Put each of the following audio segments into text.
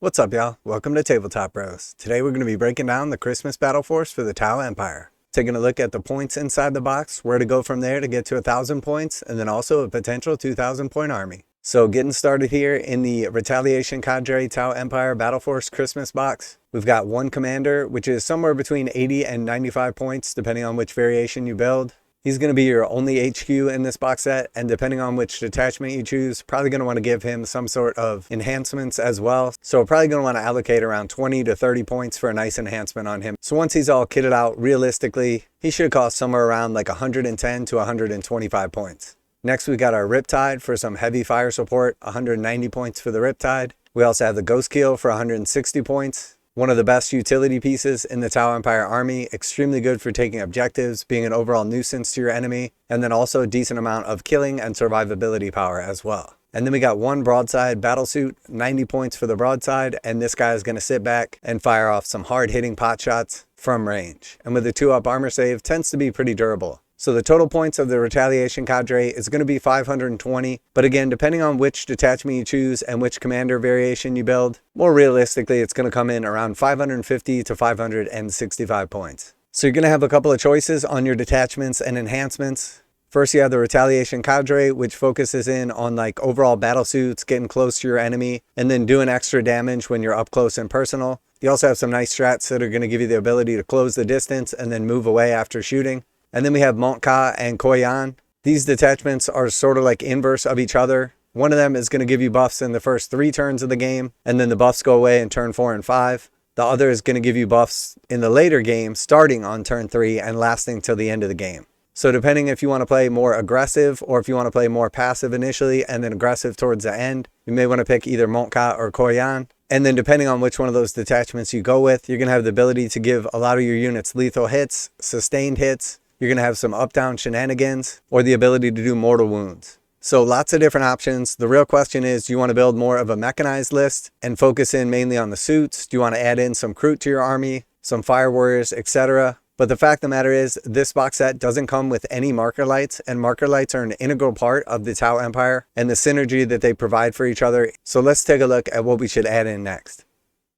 What's up, y'all? Welcome to Tabletop Bros. Today we're going to be breaking down the Christmas Battleforce for the Tau Empire. Taking a look at the points inside the box, where to go from there to get to 1,000 points, and then also a potential 2,000 point army. So getting started here in the Retaliation Cadre Tau Empire Battleforce Christmas box. We've got one commander, which is somewhere between 80 and 95 points, depending on which variation you build. He's going to be your only HQ in this box set, and depending on which detachment you choose, probably going to want to give him some sort of enhancements as well. So we're probably going to want to allocate around 20 to 30 points for a nice enhancement on him. So once he's all kitted out, realistically, he should cost somewhere around like 110 to 125 points. Next, we got our Riptide for some heavy fire support, 190 points for the Riptide. We also have the Ghostkeel for 160 points. One of the best utility pieces in the Tau Empire army, extremely good for taking objectives, being an overall nuisance to your enemy, and then also a decent amount of killing and survivability power as well. And then we got one Broadside battlesuit, 90 points for the Broadside, and this guy is going to sit back and fire off some hard-hitting pot shots from range. And with the 2-up armor save, tends to be pretty durable. So the total points of the Retaliation Cadre is going to be 520, but again, depending on which detachment you choose and which commander variation you build, more realistically, it's going to come in around 550 to 565 points. So you're going to have a couple of choices on your detachments and enhancements. First, you have the Retaliation Cadre, which focuses in on like overall battle suits, getting close to your enemy, and then doing extra damage when you're up close and personal. You also have some nice strats that are going to give you the ability to close the distance and then move away after shooting. And then we have Montka and Koyan. These detachments are sort of like inverse of each other. One of them is going to give you buffs in the first 3 turns of the game, and then the buffs go away in turn 4 and 5. The other is going to give you buffs in the later game, starting on turn 3 and lasting till the end of the game. So depending if you want to play more aggressive or if you want to play more passive initially and then aggressive towards the end, you may want to pick either Montka or Koyan. And then depending on which one of those detachments you go with, you're going to have the ability to give a lot of your units lethal hits, sustained hits. You're going to have some up-down shenanigans or the ability to do mortal wounds. So lots of different options. The real question is, do you want to build more of a mechanized list and focus in mainly on the suits? Do you want to add in some Kroot to your army, some fire warriors, etc.? But the fact of the matter is, this box set doesn't come with any marker lights, and marker lights are an integral part of the Tau Empire and the synergy that they provide for each other. So let's take a look at what we should add in next.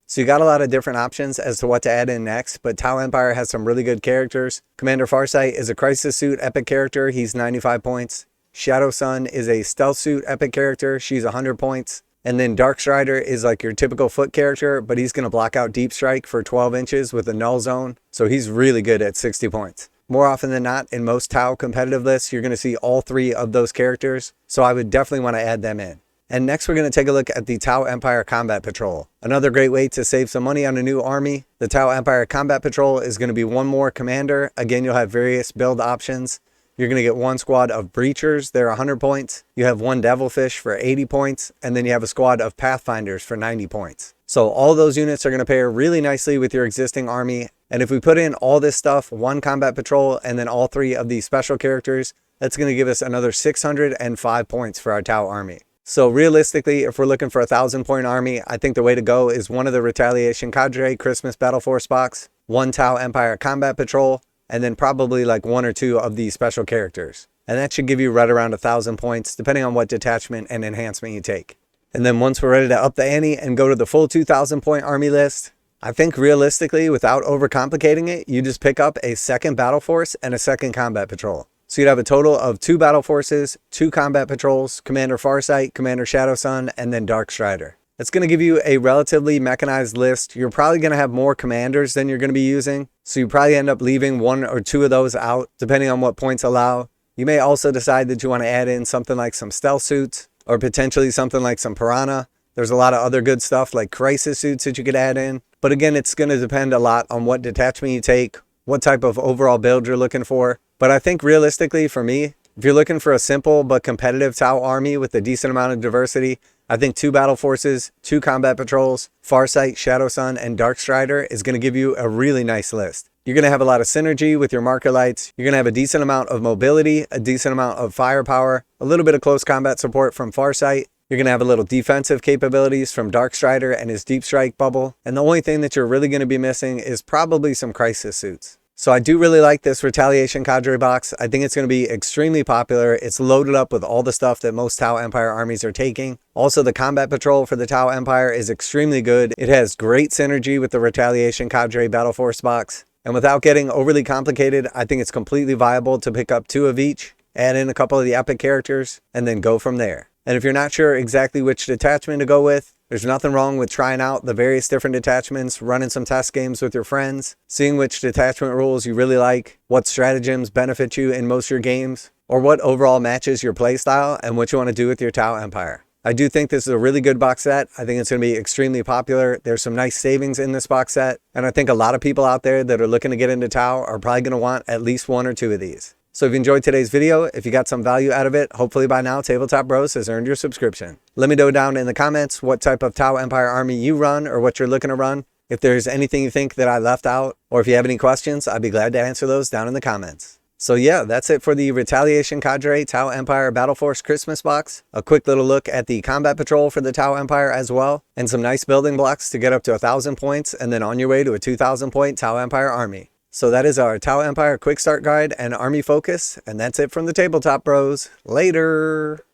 So you got a lot of different options as to what to add in next, but Tau Empire has some really good characters. Commander Farsight is a crisis suit epic character. He's 95 points. Shadowsun is a stealth suit epic character. She's 100 points. And then Darkstrider is like your typical foot character, but he's going to block out deep strike for 12 inches with a null zone. So he's really good at 60 points. More often than not, in most Tau competitive lists, you're going to see all 3 of those characters. So I would definitely want to add them in. And next we're going to take a look at the Tau Empire Combat Patrol. Another great way to save some money on a new army. The Tau Empire Combat Patrol is going to be one more commander. Again, you'll have various build options. You're going to get one squad of Breachers, they're 100 points. You have one Devilfish for 80 points, and then you have a squad of Pathfinders for 90 points. So all those units are going to pair really nicely with your existing army. And if we put in all this stuff, one Combat Patrol, and then all 3 of these special characters, that's going to give us another 605 points for our Tau army. So realistically, if we're looking for a 1,000 point army, I think the way to go is one of the Retaliation Cadre Christmas Battleforce box, one Tau Empire Combat Patrol, and then probably like 1 or 2 of these special characters. And that should give you right around 1,000 points, depending on what detachment and enhancement you take. And then once we're ready to up the ante and go to the full 2,000 point army list, I think realistically, without overcomplicating it, you just pick up a second Battleforce and a second Combat Patrol. So you'd have a total of 2 battle forces, 2 combat patrols, Commander Farsight, Commander Shadowsun, and then Darkstrider. It's going to give you a relatively mechanized list. You're probably going to have more commanders than you're going to be using. So you probably end up leaving 1 or 2 of those out, depending on what points allow. You may also decide that you want to add in something like some stealth suits, or potentially something like some Piranha. There's a lot of other good stuff like crisis suits that you could add in. But again, it's going to depend a lot on what detachment you take, what type of overall build you're looking for. But I think realistically for me, if you're looking for a simple but competitive Tau army with a decent amount of diversity, I think 2 battle forces, 2 combat patrols, Farsight, Shadowsun, and Darkstrider is going to give you a really nice list. You're going to have a lot of synergy with your marker lights. You're going to have a decent amount of mobility, a decent amount of firepower, a little bit of close combat support from Farsight. You're going to have a little defensive capabilities from Darkstrider and his deep strike bubble. And the only thing that you're really going to be missing is probably some crisis suits. So I do really like this Retaliation Cadre box. I think it's going to be extremely popular. It's loaded up with all the stuff that most Tau Empire armies are taking. Also, the combat patrol for the Tau Empire is extremely good. It has great synergy with the Retaliation Cadre Battleforce box. And without getting overly complicated, I think it's completely viable to pick up 2 of each, add in a couple of the epic characters, and then go from there. And if you're not sure exactly which detachment to go with, there's nothing wrong with trying out the various different detachments, running some test games with your friends, seeing which detachment rules you really like, what stratagems benefit you in most of your games, or what overall matches your playstyle and what you want to do with your Tau Empire. I do think this is a really good box set. I think it's going to be extremely popular. There's some nice savings in this box set, and I think a lot of people out there that are looking to get into Tau are probably going to want at least 1 or 2 of these. So if you enjoyed today's video, if you got some value out of it, hopefully by now Tabletop Bros has earned your subscription. Let me know down in the comments what type of Tau Empire army you run or what you're looking to run. If there's anything you think that I left out, or if you have any questions, I'd be glad to answer those down in the comments. So yeah, that's it for the Retaliation Cadre Tau Empire Battleforce Christmas box. A quick little look at the combat patrol for the Tau Empire as well, and some nice building blocks to get up to 1,000 points and then on your way to a 2,000 point Tau Empire army. So that is our Tau Empire Quick Start Guide and Army Focus, and that's it from the Tabletop Bros. Later!